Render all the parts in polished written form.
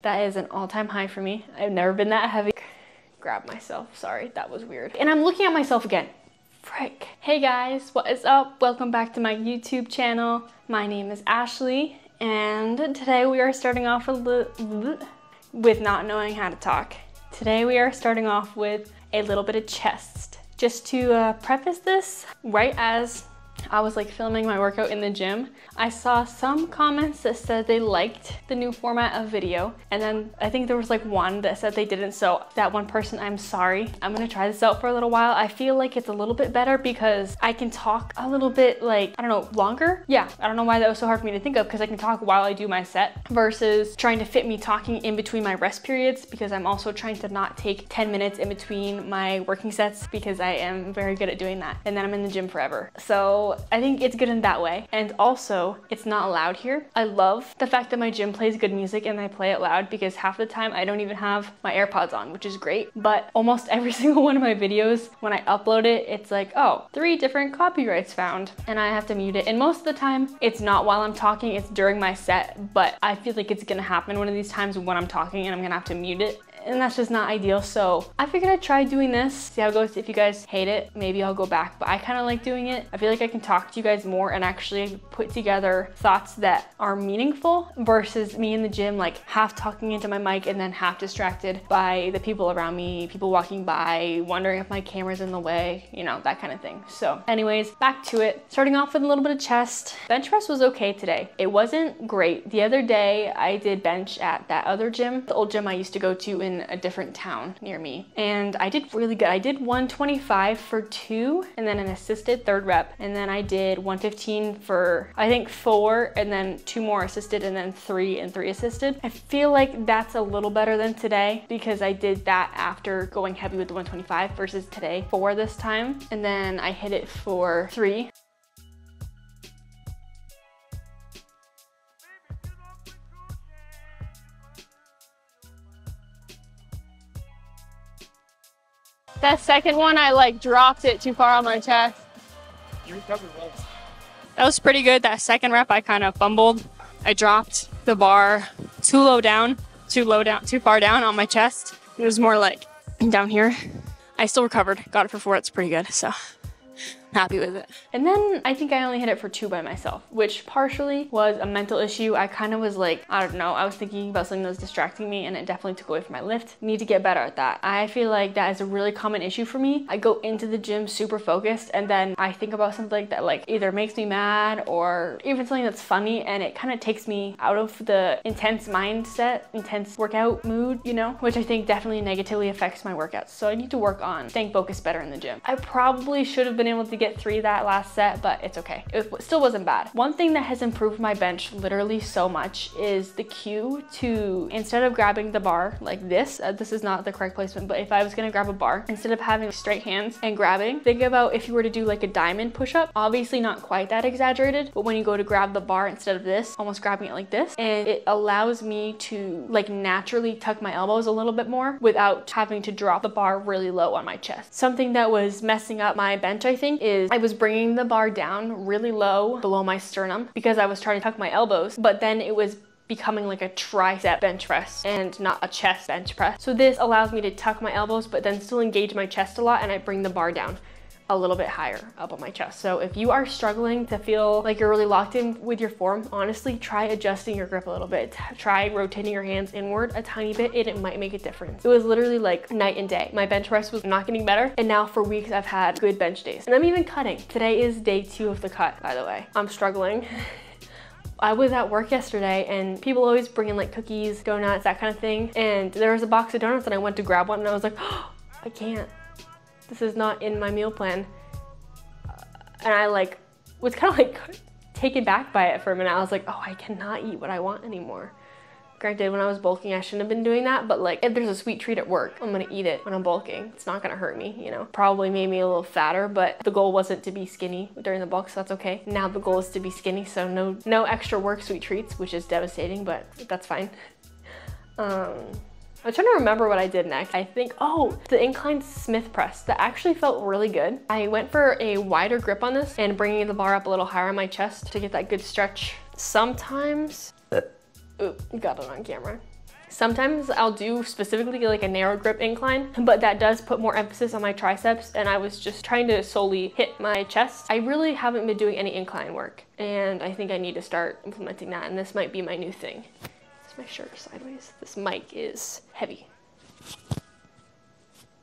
That is an all-time high for me. I've never been that heavy. Grab myself, sorry, that was weird. And I'm looking at myself again. Frick. Hey guys, what is up? Welcome back to my YouTube channel. My name is Ashley, and today we are starting off with not knowing how to talk. Today we are starting off with a little bit of chest. Just to preface this, right as I was like filming my workout in the gym, I saw some comments that said they liked the new format of video, and then I think there was like one that said they didn't. So that one person, I'm sorry. I'm gonna try this out for a little while. I feel like it's a little bit better because I can talk a little bit, like, I don't know, longer. Yeah, I don't know why that was so hard for me to think of, because I can talk while I do my set versus trying to fit me talking in between my rest periods, because I'm also trying to not take 10 minutes in between my working sets, because I am very good at doing that, and then I'm in the gym forever. So I think it's good in that way. And also, it's not loud here. I love the fact that my gym plays good music and I play it loud, because half the time I don't even have my AirPods on, which is great. But almost every single one of my videos, when I upload it, it's like, oh, 3 different copyrights found, and I have to mute it. And most of the time, it's not while I'm talking, it's during my set, but I feel like it's gonna happen one of these times when I'm talking and I'm gonna have to mute it. And that's just not ideal. So I figured I'd try doing this, see how it goes. If you guys hate it, maybe I'll go back, but I kind of like doing it. I feel like I can talk to you guys more and actually put together thoughts that are meaningful versus me in the gym, like half talking into my mic and then half distracted by the people around me, people walking by, wondering if my camera's in the way, you know, that kind of thing. So anyways, back to it. Starting off with a little bit of chest. Bench press was okay today. It wasn't great. The other day I did bench at that other gym, the old gym I used to go to in a different town near me, and I did really good. I did 125 for 2 and then an assisted 3rd rep, and then I did 115 for I think 4 and then 2 more assisted and then 3 and 3 assisted. I feel like that's a little better than today, because I did that after going heavy with the 125 versus today 4 this time, and then I hit it for 3. That second one, I like dropped it too far on my chest. You recovered well. That was pretty good. That second rep, I kind of fumbled. I dropped the bar too far down on my chest. It was more like down here. I still recovered, got it for 4. It's pretty good, so happy with it. And then I think I only hit it for 2 by myself, which partially was a mental issue. I kind of was like, I don't know, I was thinking about something that was distracting me, and it definitely took away from my lift. Need to get better at that. I feel like that is a really common issue for me. I go into the gym super focused, and then I think about something that like either makes me mad or even something that's funny, and it kind of takes me out of the intense mindset, intense workout mood, you know, which I think definitely negatively affects my workouts. So I need to work on staying focused better in the gym. I probably should have been able to get 3 that last set, but it's okay. It still wasn't bad. One thing that has improved my bench literally so much is the cue to, instead of grabbing the bar like this, this is not the correct placement, but if I was gonna grab a bar, instead of having straight hands and grabbing, think about if you were to do like a diamond push-up, obviously not quite that exaggerated, but when you go to grab the bar instead of this, almost grabbing it like this, and it allows me to like naturally tuck my elbows a little bit more without having to drop the bar really low on my chest. Something that was messing up my bench, I think, is I was bringing the bar down really low below my sternum because I was trying to tuck my elbows, but then it was becoming like a tricep bench press and not a chest bench press. So this allows me to tuck my elbows but then still engage my chest a lot, and I bring the bar down a little bit higher up on my chest. So if you are struggling to feel like you're really locked in with your form, honestly, try adjusting your grip a little bit. Try rotating your hands inward a tiny bit, and it might make a difference. It was literally like night and day. My bench press was not getting better, and now for weeks I've had good bench days. And I'm even cutting. Today is day 2 of the cut, by the way. I'm struggling. I was at work yesterday, and people always bring in like cookies, donuts, that kind of thing. And there was a box of donuts, and I went to grab one, and I was like, oh, I can't. This is not in my meal plan. And I like was kind of like taken back by it for a minute. I was like, oh, I cannot eat what I want anymore. Granted, when I was bulking, I shouldn't have been doing that, but like if there's a sweet treat at work, I'm gonna eat it when I'm bulking. It's not gonna hurt me, you know. Probably made me a little fatter, but the goal wasn't to be skinny during the bulk, so that's okay. Now the goal is to be skinny, so no extra work sweet treats, which is devastating, but that's fine. I'm trying to remember what I did next. I think, oh, the incline Smith press. That actually felt really good. I went for a wider grip on this and bringing the bar up a little higher on my chest to get that good stretch. Sometimes, ooh, got it on camera. Sometimes I'll do specifically like a narrow grip incline, but that does put more emphasis on my triceps, and I was just trying to solely hit my chest. I really haven't been doing any incline work, and I think I need to start implementing that, and this might be my new thing. Is my shirt sideways? This mic is heavy.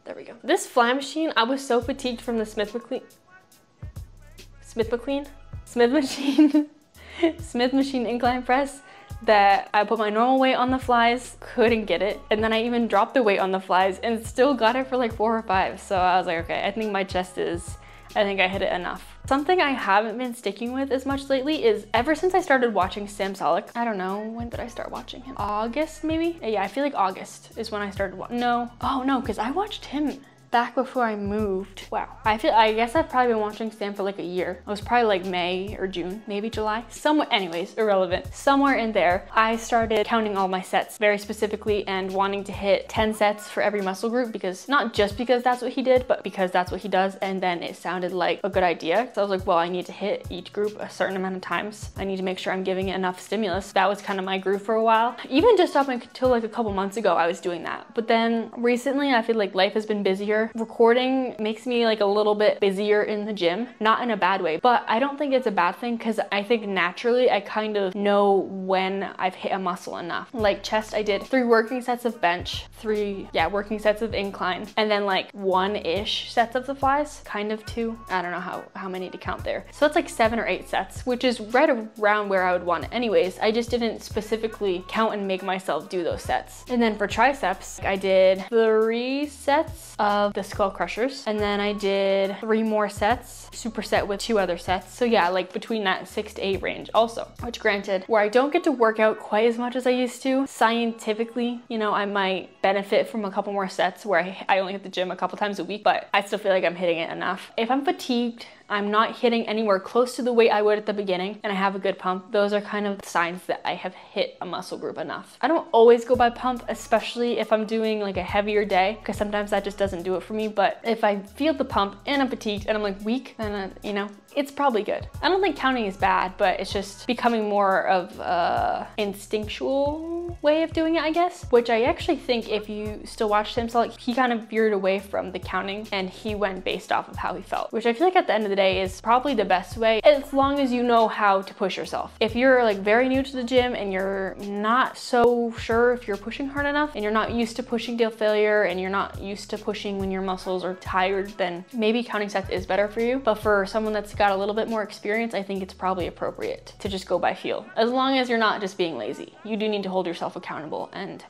There we go. This fly machine, I was so fatigued from the Smith machine Smith machine incline press that I put my normal weight on the flies, couldn't get it, and then I even dropped the weight on the flies and still got it for like 4 or 5. So I was like, okay, I think my chest is, I think I hit it enough. Something I haven't been sticking with as much lately is ever since I started watching Sam Sulek. I don't know, when did I start watching him? August maybe? Yeah, I feel like August is when I started watching. No, oh no, because I watched him back before I moved. Wow. I guess I've probably been watching Sam for like a year. It was probably like May or June, maybe July. Somewhere, anyways, irrelevant. Somewhere in there, I started counting all my sets very specifically and wanting to hit 10 sets for every muscle group, because not just because that's what he did, but because that's what he does. And then it sounded like a good idea. So I was like, well, I need to hit each group a certain amount of times. I need to make sure I'm giving it enough stimulus. That was kind of my groove for a while. Even just up until like a couple months ago, I was doing that. But then recently, I feel like life has been busier. Recording makes me like a little bit busier in the gym, not in a bad way, but I don't think it's a bad thing, because I think naturally I kind of know when I've hit a muscle enough. Like chest, I did 3 working sets of bench, 3 working sets of incline, and then like 1-ish sets of the flies, kind of 2. I don't know how many to count there. So it's like 7 or 8 sets, which is right around where I would want it anyways. I just didn't specifically count and make myself do those sets. And then for triceps, I did 3 sets of the skull crushers, and then I did 3 more sets, superset with 2 other sets. So yeah, like between that 6 to 8 range also, which granted, where I don't get to work out quite as much as I used to, scientifically, you know, I might benefit from a couple more sets where I only hit the gym a couple times a week, but I still feel like I'm hitting it enough. If I'm fatigued, I'm not hitting anywhere close to the weight I would at the beginning, and I have a good pump, those are kind of signs that I have hit a muscle group enough. I don't always go by pump, especially if I'm doing like a heavier day, because sometimes that just doesn't do it for me. But if I feel the pump and I'm fatigued and I'm like weak, then you know, it's probably good. I don't think counting is bad, but it's just becoming more of a instinctual way of doing it, I guess, which I actually think if you still watch Sam Sulek, he kind of veered away from the counting and he went based off of how he felt, which I feel like at the end of the day is probably the best way, as long as you know how to push yourself. If you're like very new to the gym and you're not so sure if you're pushing hard enough, and you're not used to pushing till failure, and you're not used to pushing when your muscles are tired, then maybe counting sets is better for you. But for someone that's got a little bit more experience, I think it's probably appropriate to just go by feel, as long as you're not just being lazy. You do need to hold yourself accountable and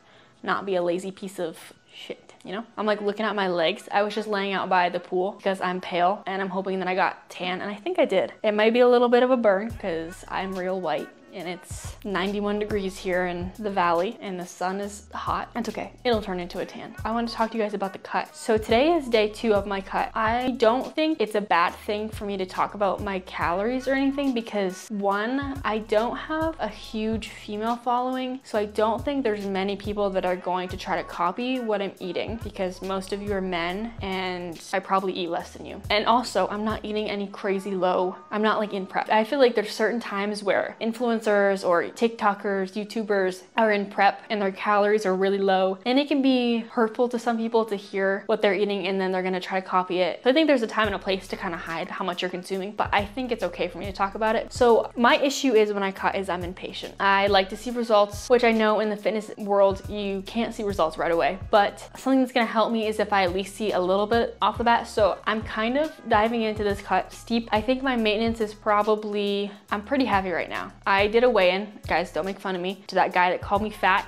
not be a lazy piece of shit. You know, I'm like looking at my legs. I was just laying out by the pool because I'm pale and I'm hoping that I got tan, and I think I did. It might be a little bit of a burn because I'm real white and it's 91 degrees here in the valley and the sun is hot. It's okay, it'll turn into a tan. I want to talk to you guys about the cut. So today is day 2 of my cut. I don't think it's a bad thing for me to talk about my calories or anything, because 1, I don't have a huge female following, so I don't think there's many people that are going to try to copy what I'm eating, because most of you are men and I probably eat less than you. And also, I'm not eating any crazy low. I'm not like in prep. I feel like there's certain times where influencers or TikTokers, YouTubers are in prep and their calories are really low, and it can be hurtful to some people to hear what they're eating and then they're gonna try to copy it. So I think there's a time and a place to kind of hide how much you're consuming, but I think it's okay for me to talk about it. So my issue is when I cut is I'm impatient. I like to see results, which I know in the fitness world you can't see results right away, but something that's gonna help me is if I at least see a little bit off the bat. So I'm kind of diving into this cut steep. I think my maintenance is probably, I'm pretty heavy right now. I did a weigh-in. Guys, don't make fun of me. To that guy that called me fat,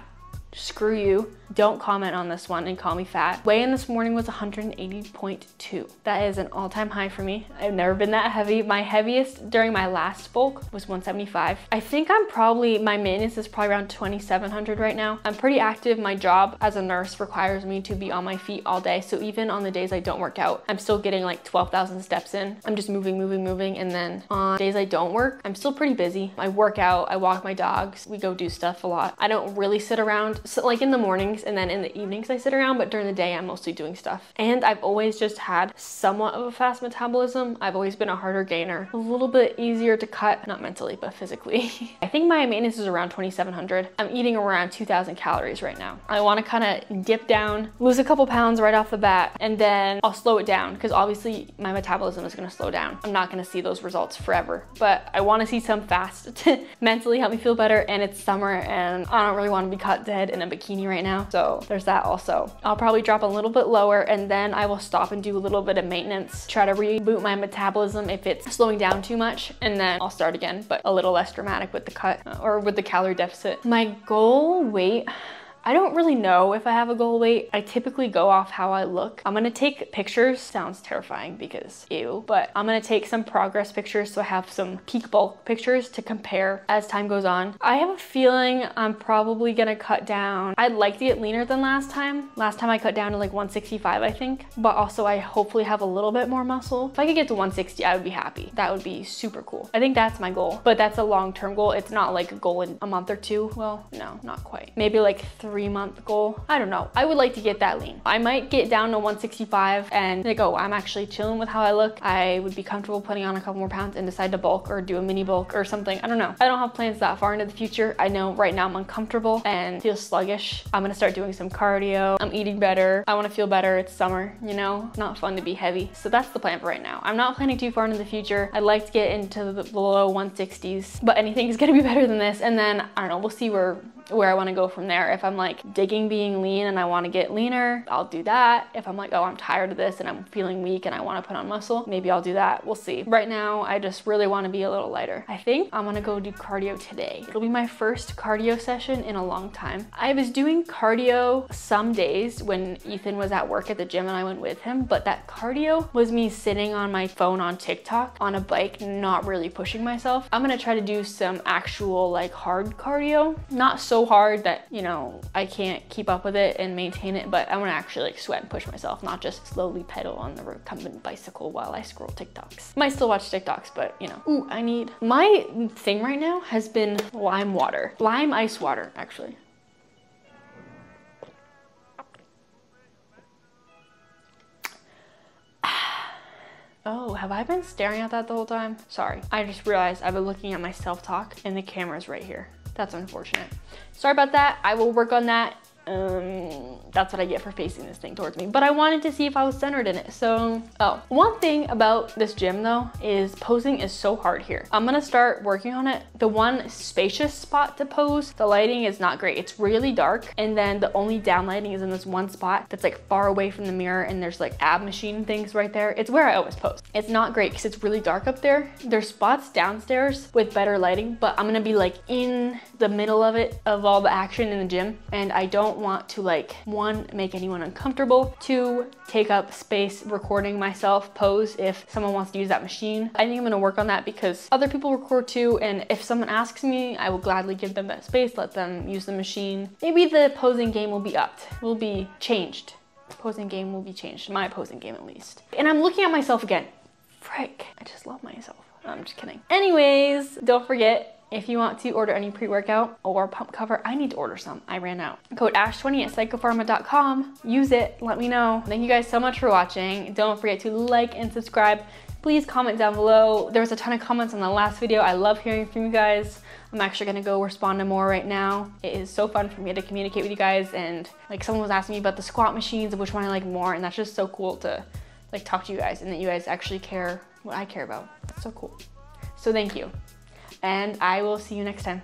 screw you. Don't comment on this one and call me fat. Weigh-in this morning was 180.2. That is an all-time high for me. I've never been that heavy. My heaviest during my last bulk was 175. I think I'm probably, my maintenance is probably around 2,700 right now. I'm pretty active. My job as a nurse requires me to be on my feet all day. So even on the days I don't work out, I'm still getting like 12,000 steps in. I'm just moving. And then on days I don't work, I'm still pretty busy. I work out, I walk my dogs, we go do stuff a lot. I don't really sit around around, so like in the mornings, and then in the evenings I sit around, but during the day I'm mostly doing stuff. And I've always just had somewhat of a fast metabolism. I've always been a harder gainer, a little bit easier to cut, not mentally, but physically. I think my maintenance is around 2,700. I'm eating around 2,000 calories right now. I want to kind of dip down, lose a couple pounds right off the bat, and then I'll slow it down because obviously my metabolism is going to slow down. I'm not going to see those results forever, but I want to see some fast to mentally help me feel better. And it's summer and I don't really want to be caught dead in a bikini right now. So there's that also. I'll probably drop a little bit lower and then I will stop and do a little bit of maintenance, try to reboot my metabolism if it's slowing down too much, and then I'll start again, but a little less dramatic with the cut or with the calorie deficit. My goal weight, I don't really know if I have a goal weight. I typically go off how I look. I'm gonna take pictures. Sounds terrifying because ew, but I'm gonna take some progress pictures so I have some peak bulk pictures to compare as time goes on. I have a feeling I'm probably gonna cut down. I'd like to get leaner than last time. Last time I cut down to like 165, I think, but also I hopefully have a little bit more muscle. If I could get to 160, I would be happy. That would be super cool. I think that's my goal, but that's a long-term goal. It's not like a goal in a month or two. Well, no, not quite. Maybe like 3-month goal. I don't know. I would like to get that lean. I might get down to 165 and like, oh, I'm actually chilling with how I look. I would be comfortable putting on a couple more pounds and decide to bulk or do a mini bulk or something. I don't know. I don't have plans that far into the future. I know right now I'm uncomfortable and feel sluggish. I'm gonna start doing some cardio. I'm eating better. I want to feel better. It's summer, you know, not fun to be heavy. So that's the plan for right now. I'm not planning too far into the future. I'd like to get into the low 160s, but anything is gonna be better than this. And then I don't know, we'll see where I want to go from there. If I'm like digging being lean and I want to get leaner, I'll do that. If I'm like, oh, I'm tired of this and I'm feeling weak and I want to put on muscle, maybe I'll do that. We'll see. Right now, I just really want to be a little lighter. I think I'm gonna go do cardio today. It'll be my first cardio session in a long time. I was doing cardio some days when Ethan was at work at the gym and I went with him, but that cardio was me sitting on my phone on TikTok on a bike, not really pushing myself. I'm gonna try to do some actual like hard cardio, not so hard that, you know, I can't keep up with it and maintain it, but I want to actually like sweat and push myself, not just slowly pedal on the recumbent bicycle while I scroll TikToks. Might still watch TikToks, but you know. Ooh, I need, my thing right now has been lime water. Lime ice water, actually. Oh, have I been staring at that the whole time? Sorry, I just realized I've been looking at my self-talk and the camera's right here. That's unfortunate. Sorry about that. I will work on that. That's what I get for facing this thing towards me. But I wanted to see if I was centered in it. So, oh, one thing about this gym though is posing is so hard here. I'm gonna start working on it. The one spacious spot to pose, the lighting is not great. It's really dark. And then the only down lighting is in this one spot that's like far away from the mirror and there's like ab machine things right there. It's where I always pose. It's not great because it's really dark up there. There's spots downstairs with better lighting, but I'm gonna be like in the middle of it, of all the action in the gym. And I don't want to like, one, make anyone uncomfortable, two, take up space recording myself pose if someone wants to use that machine. I think I'm gonna work on that because other people record too, and if someone asks me, I will gladly give them that space, let them use the machine. Maybe the posing game will be upped, will be changed. Posing game will be changed, my posing game at least. And I'm looking at myself again. Frick, I just love myself. I'm just kidding. Anyways, don't forget, if you want to order any pre-workout or pump cover, I need to order some. I ran out. Code ASH20 at psychopharma.com. Use it. Let me know. Thank you guys so much for watching. Don't forget to like and subscribe. Please comment down below. There was a ton of comments on the last video. I love hearing from you guys. I'm actually gonna go respond to more right now. It is so fun for me to communicate with you guys, and like someone was asking me about the squat machines and which one I like more, and that's just so cool to like talk to you guys and that you guys actually care what I care about. It's so cool. So thank you. And I will see you next time.